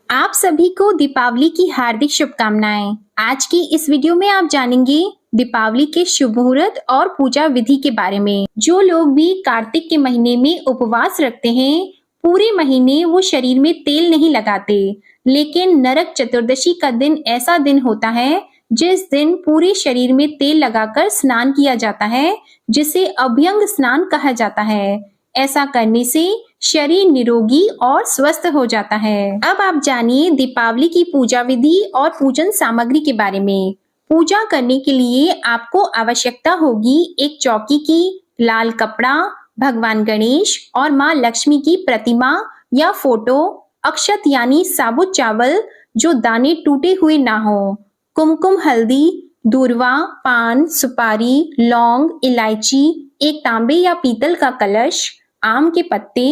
आप सभी को दीपावली की हार्दिक शुभकामनाएं। आज की इस वीडियो में आप जानेंगे दीपावली के शुभ मुहूर्त और पूजा विधि के बारे में। जो लोग भी कार्तिक के महीने में उपवास रखते हैं, पूरे महीने वो शरीर में तेल नहीं लगाते, लेकिन नरक चतुर्दशी का दिन ऐसा दिन होता है जिस दिन पूरे शरीर में तेल लगाकर स्नान किया जाता है, जिसे अभ्यंग स्नान कहा जाता है। ऐसा करने से शरीर निरोगी और स्वस्थ हो जाता है। अब आप जानिए दीपावली की पूजा विधि और पूजन सामग्री के बारे में। पूजा करने के लिए आपको आवश्यकता होगी एक चौकी की, लाल कपड़ा, भगवान गणेश और माँ लक्ष्मी की प्रतिमा या फोटो, अक्षत यानी साबुत चावल जो दाने टूटे हुए ना हो, कुमकुम, हल्दी, दूर्वा, पान, सुपारी, लौंग, इलायची, एक तांबे या पीतल का कलश, आम के पत्ते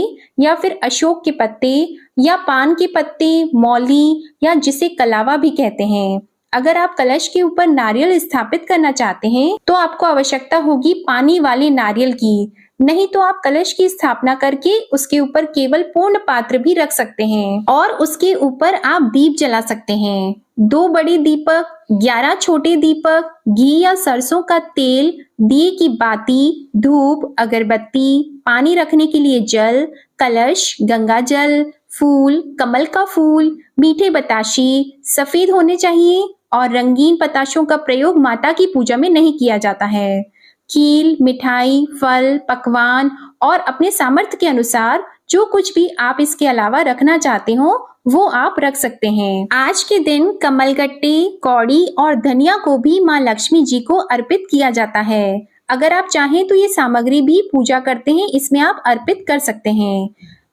या फिर अशोक के पत्ते या पान के पत्ते, मौली या जिसे कलावा भी कहते हैं। अगर आप कलश के ऊपर नारियल स्थापित करना चाहते हैं तो आपको आवश्यकता होगी पानी वाले नारियल की, नहीं तो आप कलश की स्थापना करके उसके ऊपर केवल पूर्ण पात्र भी रख सकते हैं और उसके ऊपर आप दीप जला सकते हैं। 2 बड़े दीपक, 11 छोटे दीपक, घी या सरसों का तेल, दिए की बाती, धूप, अगरबत्ती, पानी रखने के लिए जल, कलश, गंगा जल, फूल, कमल का फूल, मीठे बताशे सफेद होने चाहिए और रंगीन पताशों का प्रयोग माता की पूजा में नहीं किया जाता है। खीर, मिठाई, फल, पकवान और अपने सामर्थ्य के अनुसार जो कुछ भी आप इसके अलावा रखना चाहते हो वो आप रख सकते हैं। आज के दिन कमलगट्टे, कौड़ी और धनिया को भी माँ लक्ष्मी जी को अर्पित किया जाता है। अगर आप चाहें तो ये सामग्री भी पूजा करते हैं इसमें आप अर्पित कर सकते हैं।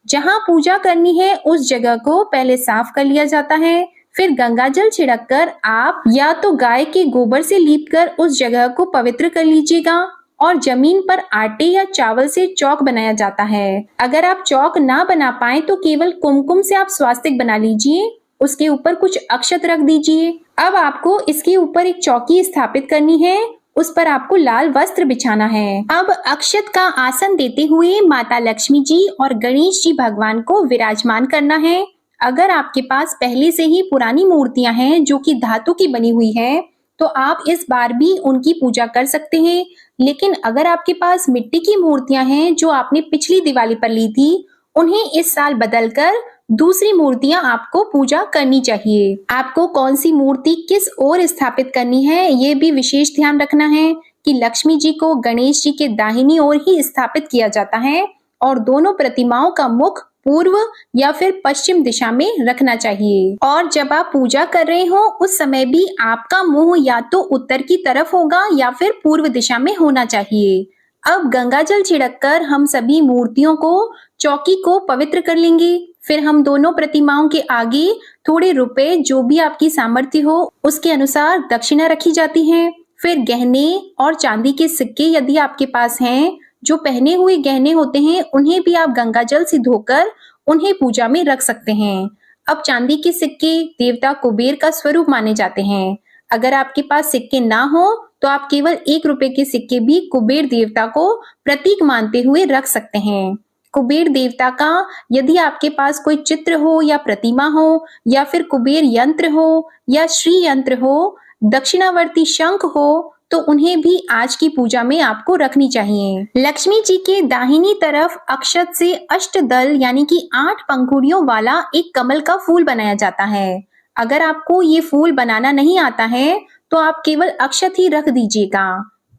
जहाँ पूजा करनी है उस जगह को पहले साफ कर लिया जाता है, फिर गंगा जल छिड़क कर आप या तो गाय के गोबर से लीपकर उस जगह को पवित्र कर लीजिएगा और जमीन पर आटे या चावल से चौक बनाया जाता है। अगर आप चौक ना बना पाए तो केवल कुमकुम से आप स्वास्तिक बना लीजिए, उसके ऊपर कुछ अक्षत रख दीजिए। अब आपको इसके ऊपर एक चौकी स्थापित करनी है, उस पर आपको लाल वस्त्र बिछाना है। अब अक्षत का आसन देते हुए माता लक्ष्मी जी और गणेश जी भगवान को विराजमान करना है। अगर आपके पास पहले से ही पुरानी मूर्तियां हैं जो कि धातु की बनी हुई है तो आप इस बार भी उनकी पूजा कर सकते हैं, लेकिन अगर आपके पास मिट्टी की मूर्तियां हैं जो आपने पिछली दिवाली पर ली थी, उन्हें इस साल बदलकर दूसरी मूर्तियां आपको पूजा करनी चाहिए। आपको कौन सी मूर्ति किस ओर स्थापित करनी है ये भी विशेष ध्यान रखना है कि लक्ष्मी जी को गणेश जी के दाहिनी ओर ही स्थापित किया जाता है और दोनों प्रतिमाओं का मुख पूर्व या फिर पश्चिम दिशा में रखना चाहिए। और जब आप पूजा कर रहे हो उस समय भी आपका मुंह या तो उत्तर की तरफ होगा या फिर पूर्व दिशा में होना चाहिए। अब गंगा जल छिड़ककर हम सभी मूर्तियों को, चौकी को पवित्र कर लेंगे। फिर हम दोनों प्रतिमाओं के आगे थोड़े रुपए, जो भी आपकी सामर्थ्य हो उसके अनुसार दक्षिणा रखी जाती है। फिर गहने और चांदी के सिक्के यदि आपके पास हैं, जो पहने हुए गहने होते हैं उन्हें भी आप गंगा जल से धोकर उन्हें पूजा में रख सकते हैं। अब चांदी के सिक्के देवता कुबेर का स्वरूप माने जाते हैं। अगर आपके पास सिक्के ना हो तो आप केवल 1 रुपए के सिक्के भी कुबेर देवता को प्रतीक मानते हुए रख सकते हैं। कुबेर देवता का यदि आपके पास कोई चित्र हो या प्रतिमा हो या फिर कुबेर यंत्र हो या श्री यंत्र हो, दक्षिणावर्ती शंख हो, तो उन्हें भी आज की पूजा में आपको रखनी चाहिए। लक्ष्मी जी के दाहिनी तरफ अक्षत से अष्टदल यानी कि 8 पंखुड़ियों वाला एक कमल का फूल बनाया जाता है। अगर आपको ये फूल बनाना नहीं आता है तो आप केवल अक्षत ही रख दीजिएगा।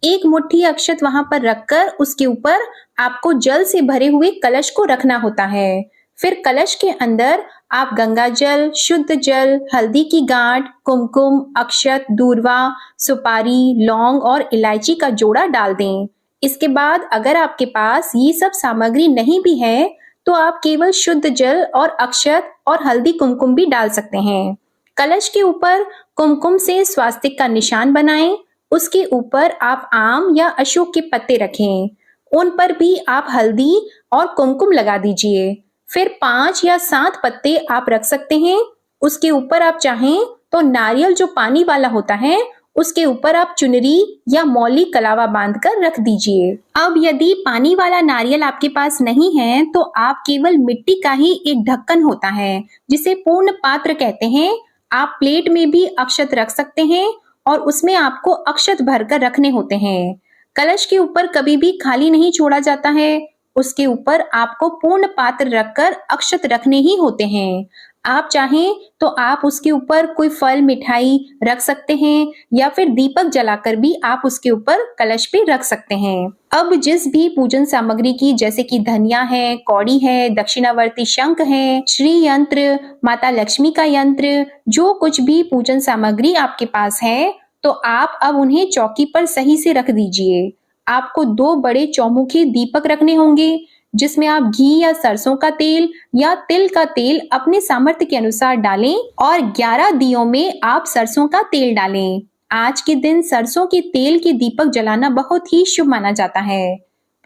1 मुट्ठी अक्षत वहां पर रखकर उसके ऊपर आपको जल से भरे हुए कलश को रखना होता है। फिर कलश के अंदर आप गंगा जल, शुद्ध जल, हल्दी की गांठ, कुमकुम, अक्षत, दूर्वा, सुपारी, लौंग और इलायची का जोड़ा डाल दें। इसके बाद अगर आपके पास ये सब सामग्री नहीं भी है तो आप केवल शुद्ध जल और अक्षत और हल्दी कुमकुम भी डाल सकते हैं। कलश के ऊपर कुमकुम से स्वास्तिक का निशान बनाएं। उसके ऊपर आप आम या अशोक के पत्ते रखें, उन पर भी आप हल्दी और कुमकुम लगा दीजिए। फिर 5 या 7 पत्ते आप रख सकते हैं। उसके ऊपर आप चाहें तो नारियल जो पानी वाला होता है उसके ऊपर आप चुनरी या मौली कलावा बांधकर रख दीजिए। अब यदि पानी वाला नारियल आपके पास नहीं है तो आप केवल मिट्टी का ही एक ढक्कन होता है जिसे पूर्ण पात्र कहते हैं, आप प्लेट में भी अक्षत रख सकते हैं और उसमें आपको अक्षत भरकर रखने होते हैं। कलश के ऊपर कभी भी खाली नहीं छोड़ा जाता है, उसके ऊपर आपको पूर्ण पात्र रखकर अक्षत रखने ही होते हैं। आप चाहें तो आप उसके ऊपर कोई फल मिठाई रख सकते हैं या फिर दीपक जलाकर भी आप उसके ऊपर कलश पे रख सकते हैं। अब जिस भी पूजन सामग्री की, जैसे कि धनिया है, कौड़ी है, दक्षिणावर्ती शंख है, श्री यंत्र, माता लक्ष्मी का यंत्र, जो कुछ भी पूजन सामग्री आपके पास है, तो आप अब उन्हें चौकी पर सही से रख दीजिए। आपको 2 बड़े चौमुखी दीपक रखने होंगे जिसमें आप घी या सरसों का तेल या तिल का तेल अपने सामर्थ्य के अनुसार डालें और 11 दियों में आप सरसों का तेल डालें। आज के दिन सरसों के तेल के दीपक जलाना बहुत ही शुभ माना जाता है।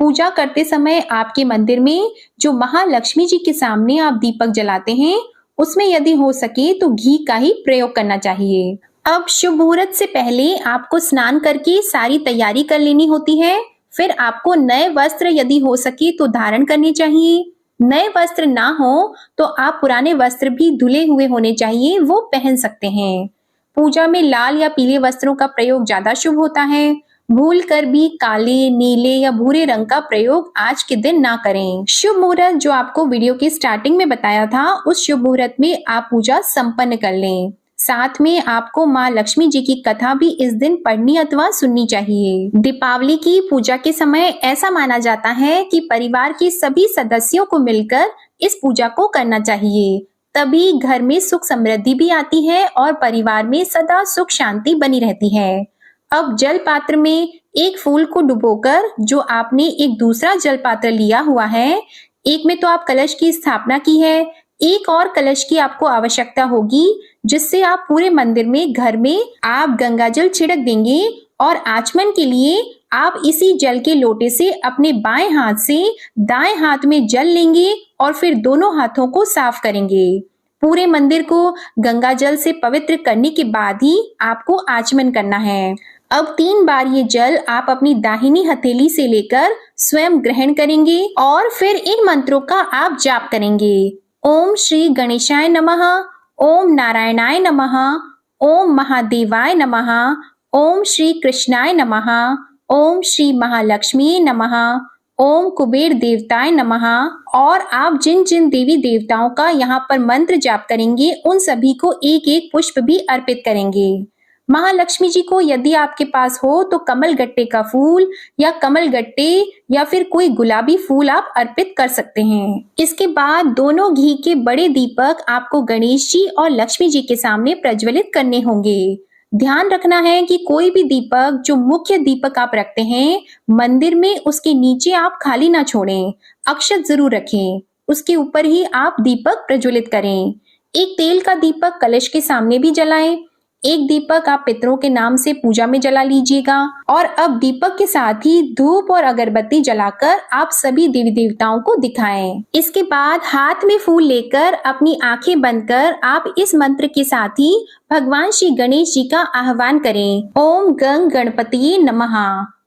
पूजा करते समय आपके मंदिर में जो महालक्ष्मी जी के सामने आप दीपक जलाते हैं, उसमें यदि हो सके तो घी का ही प्रयोग करना चाहिए। अब शुभ मुहूर्त से पहले आपको स्नान करके सारी तैयारी कर लेनी होती है। फिर आपको नए वस्त्र यदि हो सके तो धारण करने चाहिए। नए वस्त्र ना हो तो आप पुराने वस्त्र भी धुले हुए होने चाहिए, वो पहन सकते हैं। पूजा में लाल या पीले वस्त्रों का प्रयोग ज्यादा शुभ होता है। भूल कर भी काले, नीले या भूरे रंग का प्रयोग आज के दिन ना करें। शुभ मुहूर्त जो आपको वीडियो की स्टार्टिंग में बताया था, उस शुभ मुहूर्त में आप पूजा संपन्न कर लें। साथ में आपको माँ लक्ष्मी जी की कथा भी इस दिन पढ़नी अथवा सुननी चाहिए। दीपावली की पूजा के समय ऐसा माना जाता है कि परिवार के सभी सदस्यों को मिलकर इस पूजा को करना चाहिए, तभी घर में सुख समृद्धि भी आती है और परिवार में सदा सुख शांति बनी रहती है। अब जल पात्र में एक फूल को डुबोकर जो आपने एक दूसरा जल पात्र लिया हुआ है, एक में तो आप कलश की स्थापना की है, एक और कलश की आपको आवश्यकता होगी जिससे आप पूरे मंदिर में, घर में आप गंगा जल छिड़क देंगे और आचमन के लिए आप इसी जल के लोटे से अपने बाएं हाथ से दाएं हाथ में जल लेंगे और फिर दोनों हाथों को साफ करेंगे। पूरे मंदिर को गंगा जल से पवित्र करने के बाद ही आपको आचमन करना है। अब 3 बार ये जल आप अपनी दाहिनी हथेली से लेकर स्वयं ग्रहण करेंगे और फिर इन मंत्रों का आप जाप करेंगे। ओम श्री गणेशाय नमः, ओम नारायणाय नमः, ओम महादेवाय नमः, ओम श्री कृष्णाय नमः, ओम श्री महालक्ष्मी नमः, ओम कुबेर देवताय नमः। और आप जिन जिन देवी देवताओं का यहाँ पर मंत्र जाप करेंगे, उन सभी को एक एक पुष्प भी अर्पित करेंगे। महालक्ष्मी जी को यदि आपके पास हो तो कमल गट्टे का फूल या कमल गट्टे या फिर कोई गुलाबी फूल आप अर्पित कर सकते हैं। इसके बाद दोनों घी के बड़े दीपक आपको गणेश जी और लक्ष्मी जी के सामने प्रज्वलित करने होंगे। ध्यान रखना है कि कोई भी दीपक, जो मुख्य दीपक आप रखते हैं मंदिर में, उसके नीचे आप खाली ना छोड़ें, अक्षत जरूर रखें, उसके ऊपर ही आप दीपक प्रज्वलित करें। एक तेल का दीपक कलश के सामने भी जलाएं। एक दीपक आप पितरों के नाम से पूजा में जला लीजिएगा और अब दीपक के साथ ही धूप और अगरबत्ती जलाकर आप सभी देवी देवताओं को दिखाएं। इसके बाद हाथ में फूल लेकर अपनी आंखें बंद कर आप इस मंत्र के साथ ही भगवान श्री गणेश जी का आह्वान करें। ओम गंग गणपतिये नमः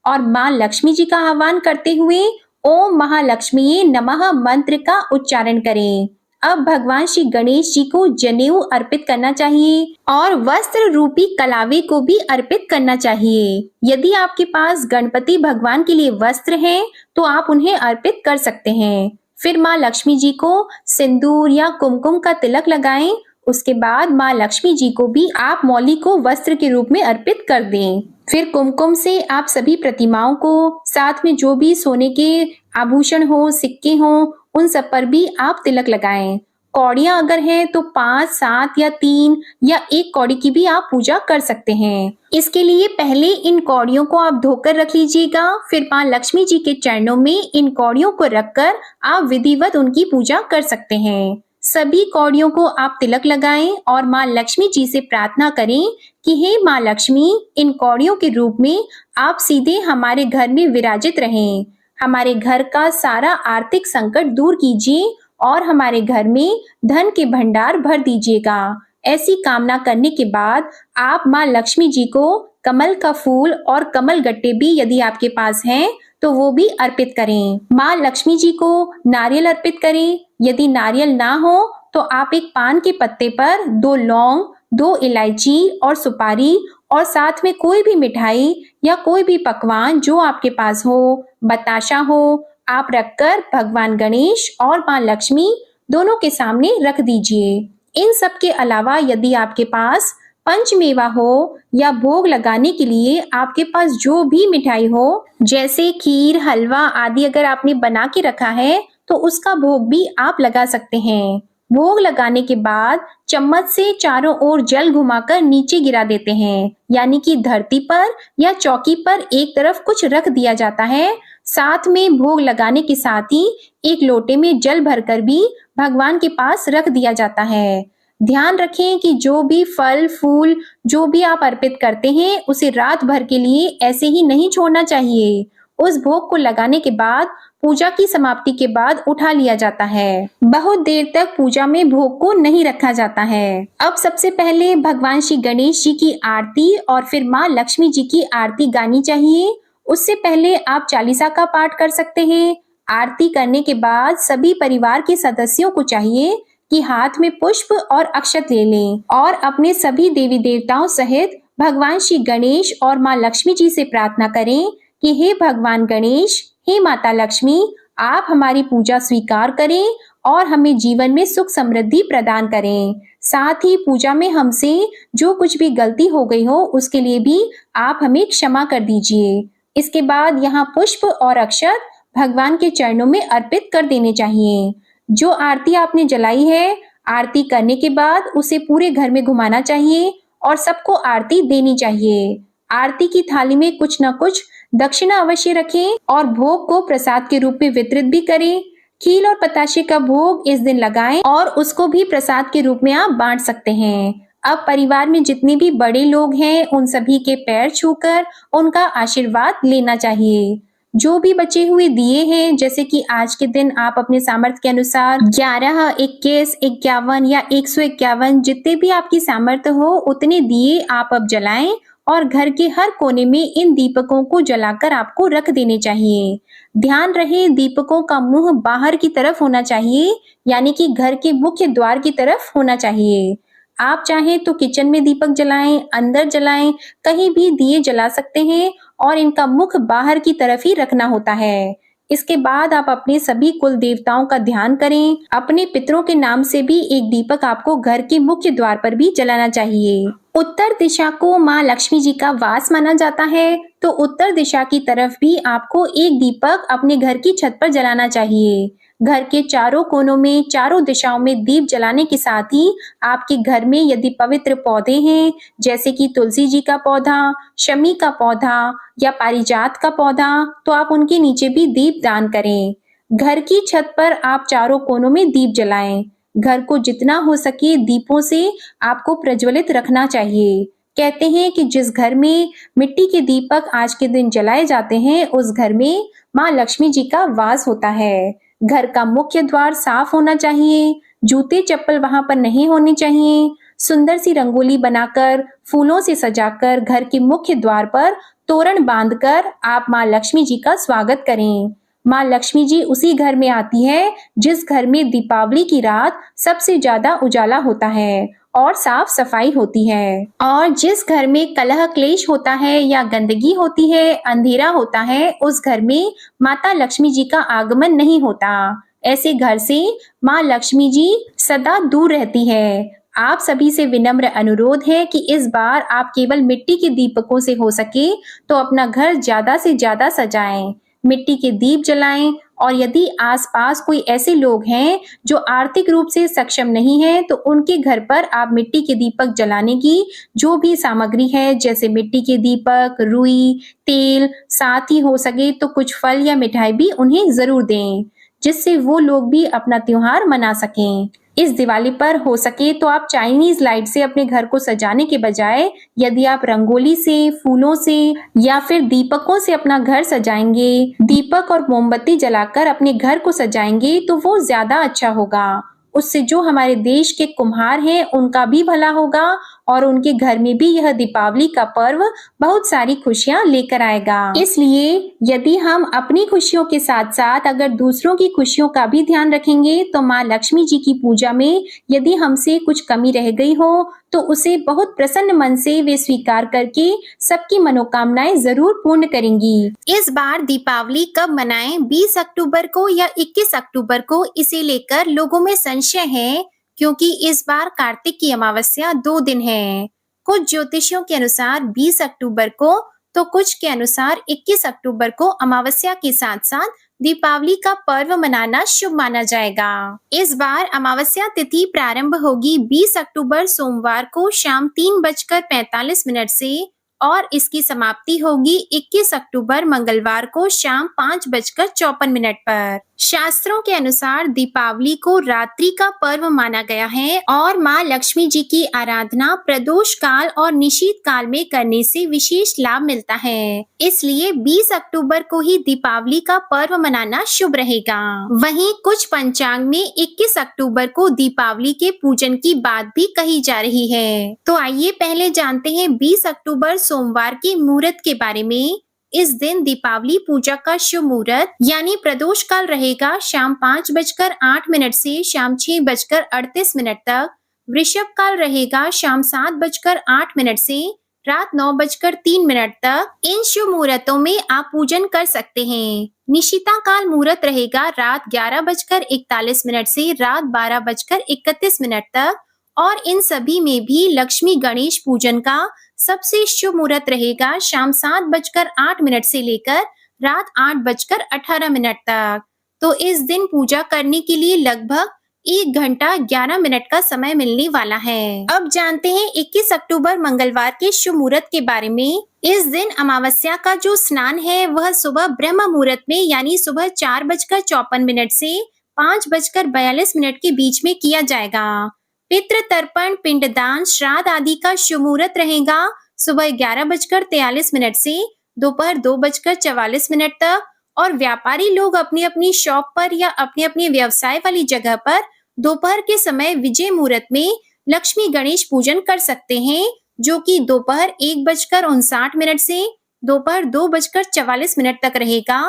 और माँ लक्ष्मी जी का आह्वान करते हुए ओम महालक्ष्मीये नमः मंत्र का उच्चारण करें। अब भगवान श्री गणेश जी को जनेऊ अर्पित करना चाहिए और वस्त्र रूपी कलावे को भी अर्पित करना चाहिए। यदि आपके पास गणपति भगवान के लिए वस्त्र हैं तो आप उन्हें अर्पित कर सकते हैं। फिर माँ लक्ष्मी जी को सिंदूर या कुमकुम का तिलक लगाएं। उसके बाद माँ लक्ष्मी जी को भी आप मौली को वस्त्र के रूप में अर्पित कर दें। फिर कुमकुम से आप सभी प्रतिमाओं को, साथ में जो भी सोने के आभूषण हो, सिक्के हो, उन सब पर भी आप तिलक लगाएं। कौड़ियां अगर हैं तो 5, 7 या 3 या 1 कौड़ी की भी आप पूजा कर सकते हैं। इसके लिए पहले इन कौड़ियों को आप धोकर रख लीजिएगा। फिर माँ लक्ष्मी जी के चरणों में इन कौड़ियों को रखकर आप विधिवत उनकी पूजा कर सकते हैं। सभी कौड़ियों को आप तिलक लगाएं और माँ लक्ष्मी जी से प्रार्थना करें कि हे माँ लक्ष्मी, इन कौड़ियों के रूप में आप सीधे हमारे घर में विराजित रहें। हमारे घर का सारा आर्थिक संकट दूर कीजिए और हमारे घर में धन के भंडार भर दीजिएगा। ऐसी कामना करने के बाद आप माँ लक्ष्मी जी को कमल का फूल और कमल गट्टे भी यदि आपके पास हैं तो वो भी अर्पित करें। माँ लक्ष्मी जी को नारियल अर्पित करें। यदि नारियल ना हो तो आप एक पान के पत्ते पर 2 लौंग, 2 इलायची और सुपारी और साथ में कोई भी मिठाई या कोई भी पकवान जो आपके पास हो, बताशा हो, आप रखकर भगवान गणेश और माँ लक्ष्मी दोनों के सामने रख दीजिए। इन सब के अलावा यदि आपके पास पंचमेवा हो या भोग लगाने के लिए आपके पास जो भी मिठाई हो, जैसे खीर, हलवा आदि अगर आपने बना के रखा है तो उसका भोग भी आप लगा सकते हैं। भोग लगाने के बाद चम्मच से चारों ओर जल घुमाकर नीचे गिरा देते हैं, यानी कि धरती पर या चौकी पर एक तरफ कुछ रख दिया जाता है। साथ में भोग लगाने के साथ ही एक लोटे में जल भरकर भी भगवान के पास रख दिया जाता है। ध्यान रखें कि जो भी फल फूल जो भी आप अर्पित करते हैं उसे रात भर के लिए ऐसे ही नहीं छोड़ना चाहिए। उस भोग को लगाने के बाद पूजा की समाप्ति के बाद उठा लिया जाता है। बहुत देर तक पूजा में भोग को नहीं रखा जाता है। अब सबसे पहले भगवान श्री गणेश जी की आरती और फिर माँ लक्ष्मी जी की आरती गानी चाहिए। उससे पहले आप चालीसा का पाठ कर सकते हैं। आरती करने के बाद सभी परिवार के सदस्यों को चाहिए कि हाथ में पुष्प और अक्षत ले लें और अपने सभी देवी देवताओं सहित भगवान श्री गणेश और माँ लक्ष्मी जी से प्रार्थना करें कि हे भगवान गणेश, हे माता लक्ष्मी, आप हमारी पूजा स्वीकार करें और हमें जीवन में सुख समृद्धि प्रदान करें। साथ ही पूजा में हमसे जो कुछ भी गलती हो गई हो उसके लिए भी आप हमें क्षमा कर दीजिए। इसके बाद यहाँ पुष्प और अक्षत भगवान के चरणों में अर्पित कर देने चाहिए। जो आरती आपने जलाई है, आरती करने के बाद उसे पूरे घर में घुमाना चाहिए और सबको आरती देनी चाहिए। आरती की थाली में कुछ न कुछ दक्षिणा अवश्य रखें और भोग को प्रसाद के रूप में वितरित भी करें। खीर और बताशे का भोग इस दिन लगाएं और उसको भी प्रसाद के रूप में आप बांट सकते हैं। अब परिवार में जितने भी बड़े लोग हैं उन सभी के पैर छूकर उनका आशीर्वाद लेना चाहिए। जो भी बचे हुए दिए हैं, जैसे कि आज के दिन आप अपने सामर्थ्य के अनुसार 11, 21, 51 या 151 जितने भी आपकी सामर्थ्य हो उतने दिए आप अब जलाएं और घर के हर कोने में इन दीपकों को जलाकर आपको रख देने चाहिए। ध्यान रहे दीपकों का मुंह बाहर की तरफ होना चाहिए, यानी कि घर के मुख्य द्वार की तरफ होना चाहिए। आप चाहें तो किचन में दीपक जलाएं, अंदर जलाएं, कहीं भी दिए जला सकते हैं और इनका मुख बाहर की तरफ ही रखना होता है। इसके बाद आप अपने सभी कुल देवताओं का ध्यान करें। अपने पितरों के नाम से भी एक दीपक आपको घर के मुख्य द्वार पर भी जलाना चाहिए। उत्तर दिशा को माँ लक्ष्मी जी का वास माना जाता है, तो उत्तर दिशा की तरफ भी आपको एक दीपक अपने घर की छत पर जलाना चाहिए। घर के चारों कोनों में, चारों दिशाओं में दीप जलाने के साथ ही आपके घर में यदि पवित्र पौधे हैं, जैसे कि तुलसी जी का पौधा, शमी का पौधा या पारिजात का पौधा, तो आप उनके नीचे भी दीप दान करें। घर की छत पर आप चारों कोनों में दीप जलाएं। घर को जितना हो सके दीपों से आपको प्रज्वलित रखना चाहिए। कहते हैं कि जिस घर में मिट्टी के दीपक आज के दिन जलाए जाते हैं उस घर में माँ लक्ष्मी जी का वास होता है। घर का मुख्य द्वार साफ होना चाहिए, जूते चप्पल वहां पर नहीं होने चाहिए। सुंदर सी रंगोली बनाकर फूलों से सजाकर घर के मुख्य द्वार पर तोरण बांधकर आप माँ लक्ष्मी जी का स्वागत करें। माँ लक्ष्मी जी उसी घर में आती है जिस घर में दीपावली की रात सबसे ज्यादा उजाला होता है और साफ सफाई होती है, और जिस घर में कलह क्लेश होता है या गंदगी होती है, अंधेरा होता है, उस घर में माता लक्ष्मी जी का आगमन नहीं होता। ऐसे घर से माँ लक्ष्मी जी सदा दूर रहती है। आप सभी से विनम्र अनुरोध है कि इस बार आप केवल मिट्टी के दीपकों से हो सके तो अपना घर ज्यादा से ज्यादा सजाएं, मिट्टी के दीप जलाएं, और यदि आसपास कोई ऐसे लोग हैं जो आर्थिक रूप से सक्षम नहीं है तो उनके घर पर आप मिट्टी के दीपक जलाने की जो भी सामग्री है, जैसे मिट्टी के दीपक, रुई, तेल, साथ ही हो सके तो कुछ फल या मिठाई भी उन्हें जरूर दें, जिससे वो लोग भी अपना त्योहार मना सकें। इस दिवाली पर हो सके तो आप चाइनीज लाइट से अपने घर को सजाने के बजाय यदि आप रंगोली से, फूलों से या फिर दीपकों से अपना घर सजाएंगे, दीपक और मोमबत्ती जलाकर अपने घर को सजाएंगे तो वो ज्यादा अच्छा होगा। उससे जो हमारे देश के कुम्हार हैं उनका भी भला होगा और उनके घर में भी यह दीपावली का पर्व बहुत सारी खुशियां लेकर आएगा। इसलिए यदि हम अपनी खुशियों के साथ साथ अगर दूसरों की खुशियों का भी ध्यान रखेंगे तो माँ लक्ष्मी जी की पूजा में यदि हमसे कुछ कमी रह गई हो तो उसे बहुत प्रसन्न मन से वे स्वीकार करके सबकी मनोकामनाएं जरूर पूर्ण करेंगी। इस बार दीपावली कब मनाएं, 20 अक्टूबर को या 21 अक्टूबर को, इसे लेकर लोगों में संशय है क्योंकि इस बार कार्तिक की अमावस्या 2 दिन है। कुछ ज्योतिषियों के अनुसार 20 अक्टूबर को तो कुछ के अनुसार 21 अक्टूबर को अमावस्या के साथ साथ दीपावली का पर्व मनाना शुभ माना जाएगा। इस बार अमावस्या तिथि प्रारंभ होगी 20 अक्टूबर सोमवार को शाम 3:45 से और इसकी समाप्ति होगी 21 अक्टूबर मंगलवार को शाम 5:54 पर। शास्त्रों के अनुसार दीपावली को रात्रि का पर्व माना गया है और माँ लक्ष्मी जी की आराधना प्रदोष काल और निशीथ काल में करने से विशेष लाभ मिलता है। इसलिए 20 अक्टूबर को ही दीपावली का पर्व मनाना शुभ रहेगा। वहीं कुछ पंचांग में 21 अक्टूबर को दीपावली के पूजन की बात भी कही जा रही है। तो आइए पहले जानते हैं 20 अक्टूबर सोमवार के मुहूर्त के बारे में। इस दिन दीपावली पूजा का शुभ मुहूर्त यानी प्रदोष काल रहेगा शाम 5:08 से शाम 6:38 तक। वृषभ काल रहेगा शाम 7:08 से रात 9:03 तक। इन शुभ मुहूर्तों में आप पूजन कर सकते हैं। निशिता काल मुहूर्त रहेगा रात 11:41 से रात 12:31 तक और इन सभी में भी लक्ष्मी गणेश पूजन का सबसे शुभ मुहूर्त रहेगा शाम 7:08 से लेकर रात 8:18 तक। तो इस दिन पूजा करने के लिए लगभग 1 घंटा 11 मिनट का समय मिलने वाला है। अब जानते हैं 21 अक्टूबर मंगलवार के शुभ मुहूर्त के बारे में। इस दिन अमावस्या का जो स्नान है वह सुबह ब्रह्म मुहूर्त में यानी सुबह 4:54 से 5:42 के बीच में किया जाएगा। पितृ तर्पण, पिंडदान, श्राद्ध आदि का शुभ मुहूर्त रहेगा सुबह 11:43 से दोपहर 2:44 तक और व्यापारी लोग अपनी अपनी शॉप पर या अपने अपने व्यवसाय वाली जगह पर दोपहर के समय विजय मुहूर्त में लक्ष्मी गणेश पूजन कर सकते हैं जो कि दोपहर 1:59 से दोपहर 2:44 तक रहेगा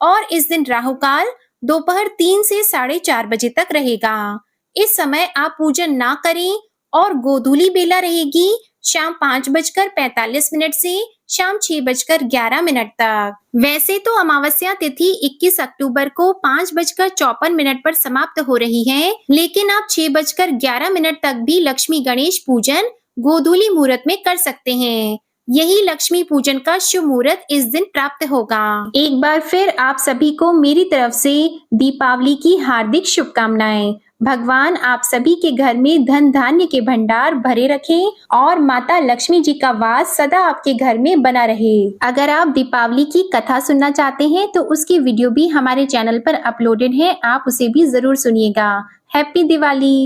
और इस दिन राहु काल दोपहर 3 से 4:30 बजे तक रहेगा। इस समय आप पूजन ना करें और गोधूली बेला रहेगी शाम 5:45 से शाम 6:11 तक। वैसे तो अमावस्या तिथि 21 अक्टूबर को 5:54 पर समाप्त हो रही है, लेकिन आप 6:11 तक भी लक्ष्मी गणेश पूजन गोधूली मुहूर्त में कर सकते हैं। यही लक्ष्मी पूजन का शुभ मुहूर्त इस दिन प्राप्त होगा। एक बार फिर आप सभी को मेरी तरफ से दीपावली की हार्दिक शुभकामनाएं। भगवान आप सभी के घर में धन धान्य के भंडार भरे रखें और माता लक्ष्मी जी का वास सदा आपके घर में बना रहे। अगर आप दीपावली की कथा सुनना चाहते हैं तो उसकी वीडियो भी हमारे चैनल पर अपलोडेड है, आप उसे भी जरूर सुनिएगा। हैप्पी दिवाली।